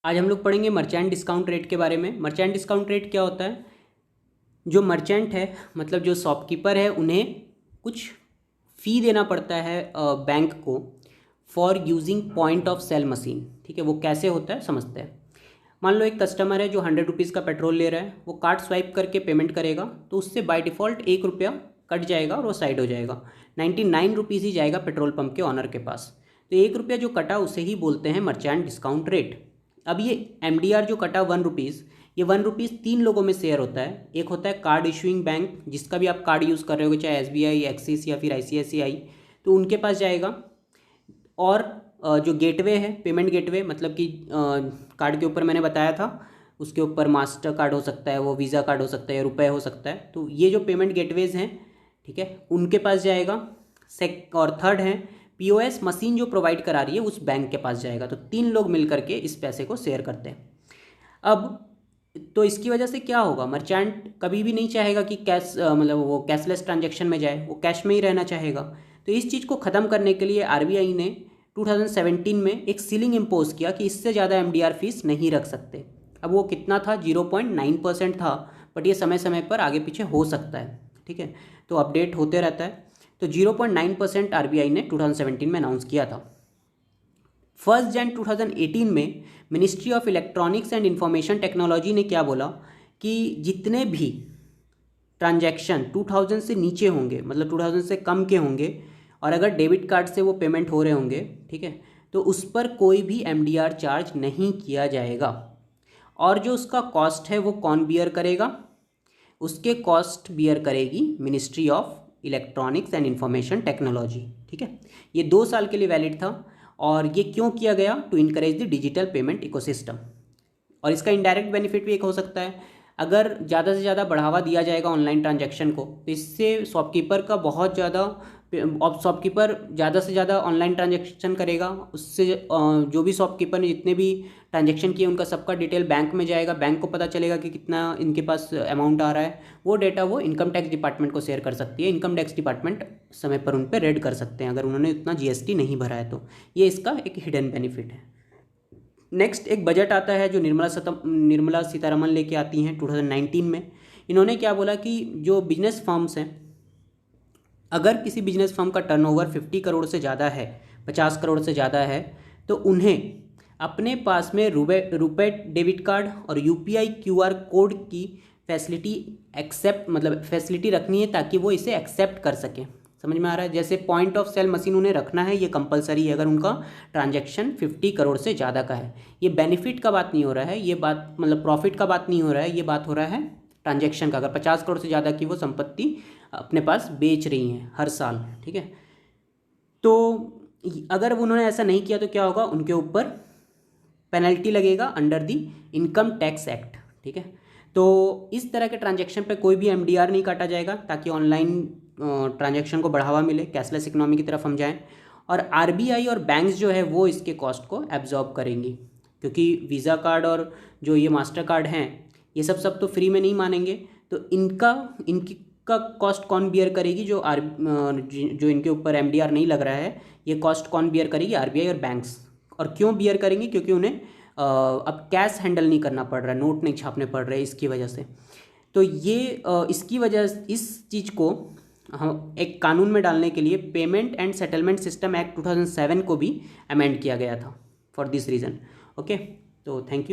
आज हम लोग पढ़ेंगे मर्चेंट डिस्काउंट रेट के बारे में। मर्चेंट डिस्काउंट रेट क्या होता है? जो मर्चेंट है मतलब जो शॉपकीपर है उन्हें कुछ फ़ी देना पड़ता है बैंक को for using point of sale machine. ठीक है, वो कैसे होता है समझते हैं। मान लो एक कस्टमर है जो 100 रुपीज़ का पेट्रोल ले रहा है, वो कार्ड स्वाइप करके पेमेंट करेगा तो उससे बाय डिफ़ॉल्ट 1 रुपया कट जाएगा और वो साइड हो जाएगा। 99 रुपीज़ ही जाएगा पेट्रोल पंप के ऑनर के पास। तो 1 रुपया जो कटा उसे ही बोलते हैं मर्चेंट डिस्काउंट रेट। अब ये MDR जो कटा 1 रुपीज़, ये 1 रुपीज़ 3 लोगों में शेयर होता है। एक होता है कार्ड इशूइंग बैंक, जिसका भी आप कार्ड यूज़ कर रहे हो, चाहे SBI, एक्सिस या फिर ICICI, तो उनके पास जाएगा। और जो गेटवे है, पेमेंट गेटवे, मतलब कि कार्ड के ऊपर मैंने बताया था, उसके ऊपर मास्टर कार्ड हो सकता है, वो वीज़ा कार्ड हो सकता है, रुपए हो सकता है। तो ये जो पेमेंट गेटवेज़ हैं, ठीक है, उनके पास जाएगा। और थर्ड है POS मशीन जो प्रोवाइड करा रही है उस बैंक के पास जाएगा। तो 3 लोग मिल करके इस पैसे को शेयर करते हैं। अब तो इसकी वजह से क्या होगा, मर्चेंट कभी भी नहीं चाहेगा कि कैश मतलब वो कैशलेस ट्रांजैक्शन में जाए, वो कैश में ही रहना चाहेगा। तो इस चीज़ को ख़त्म करने के लिए RBI ने 2017 में एक सीलिंग इम्पोज किया कि इससे ज़्यादा MDR फीस नहीं रख सकते। अब वो कितना था, 0.9% था, बट ये समय समय पर आगे पीछे हो सकता है। ठीक है, तो अपडेट होते रहता है। तो 0.9% RBI ने 2017 में अनाउंस किया था। 1 जनवरी 2018 में ministry of electronics and information technology ने क्या बोला कि जितने भी ट्रांजैक्शन 2000 से नीचे होंगे, मतलब 2000 से कम के होंगे, और अगर डेबिट कार्ड से वो पेमेंट हो रहे होंगे, ठीक है, तो उस पर कोई भी MDR चार्ज नहीं किया जाएगा। और जो उसका कॉस्ट है वो कौन बियर करेगा? उसके कॉस्ट बियर करेगी ministry of electronics and information technology. ठीक है, ये 2 साल के लिए वैलिड था। और ये क्यों किया गया? To encourage the digital payment ecosystem. और इसका इनडायरेक्ट बेनिफिट भी एक हो सकता है, अगर ज़्यादा से ज़्यादा बढ़ावा दिया जाएगा ऑनलाइन ट्रांजैक्शन को, तो इससे शॉपकीपर का बहुत ज़्यादा, शॉपकीपर ज़्यादा से ज़्यादा ऑनलाइन ट्रांजैक्शन करेगा। उससे जो भी शॉपकीपर ने जितने भी ट्रांजैक्शन किए उनका सबका डिटेल बैंक में जाएगा, बैंक को पता चलेगा कि कितना इनके पास अमाउंट आ रहा है। वो डेटा वो इनकम टैक्स डिपार्टमेंट को शेयर कर सकती है। इनकम टैक्स डिपार्टमेंट समय पर उन पर रेड कर सकते हैं अगर उन्होंने उतना GST नहीं भरा है। तो ये इसका एक हिडन बेनिफिट है। नेक्स्ट एक बजट आता है जो निर्मला सीतारमन लेके आती हैं 2019 में। इन्होंने क्या बोला कि जो बिजनेस फर्म्स हैं, अगर किसी बिजनेस फर्म का टर्नओवर 50 करोड़ से ज़्यादा है, 50 करोड़ से ज़्यादा है, तो उन्हें अपने पास में रुपे डेबिट कार्ड और UPI QR कोड की फैसिलिटी रखनी है ताकि वो इसे एक्सेप्ट कर सकें। समझ में आ रहा है? जैसे पॉइंट ऑफ सेल मशीन उन्हें रखना है, ये कंपलसरी है अगर उनका ट्रांजैक्शन 50 करोड़ से ज़्यादा का है। ये बेनिफिट का बात नहीं हो रहा है, ये बात मतलब प्रॉफिट का बात नहीं हो रहा है, ये बात हो रहा है ट्रांजैक्शन का। अगर 50 करोड़ से ज़्यादा की वो संपत्ति अपने पास बेच रही हैं हर साल, ठीक है, तो अगर उन्होंने ऐसा नहीं किया तो क्या होगा, उनके ऊपर पेनल्टी लगेगा under the income tax act. ठीक है, तो इस तरह के ट्रांजैक्शन पे कोई भी MDR नहीं काटा जाएगा ताकि ऑनलाइन ट्रांजैक्शन को बढ़ावा मिले, कैशलेस इकोनॉमी की तरफ हम जाएं। और RBI और बैंक्स जो है वो इसके कॉस्ट को एब्जॉर्ब करेंगी, क्योंकि वीज़ा कार्ड और जो ये मास्टर कार्ड हैं ये सब तो फ्री में नहीं मानेंगे। तो इनकी का कॉस्ट कौन बियर करेगी? जो इनके ऊपर MDR नहीं लग रहा है, ये कॉस्ट कौन बियर करेगी? RBI और बैंक्स। और क्यों बियर करेंगी? क्योंकि उन्हें अब कैश हैंडल नहीं करना पड़ रहा है, नोट नहीं छापने पड़ रहे इसकी वजह से। तो ये इसकी वजह, इस चीज़ को हम एक कानून में डालने के लिए payment and settlement system act 2007 को भी अमेंड किया गया था फॉर दिस रीज़न। ओके, तो थैंक यू।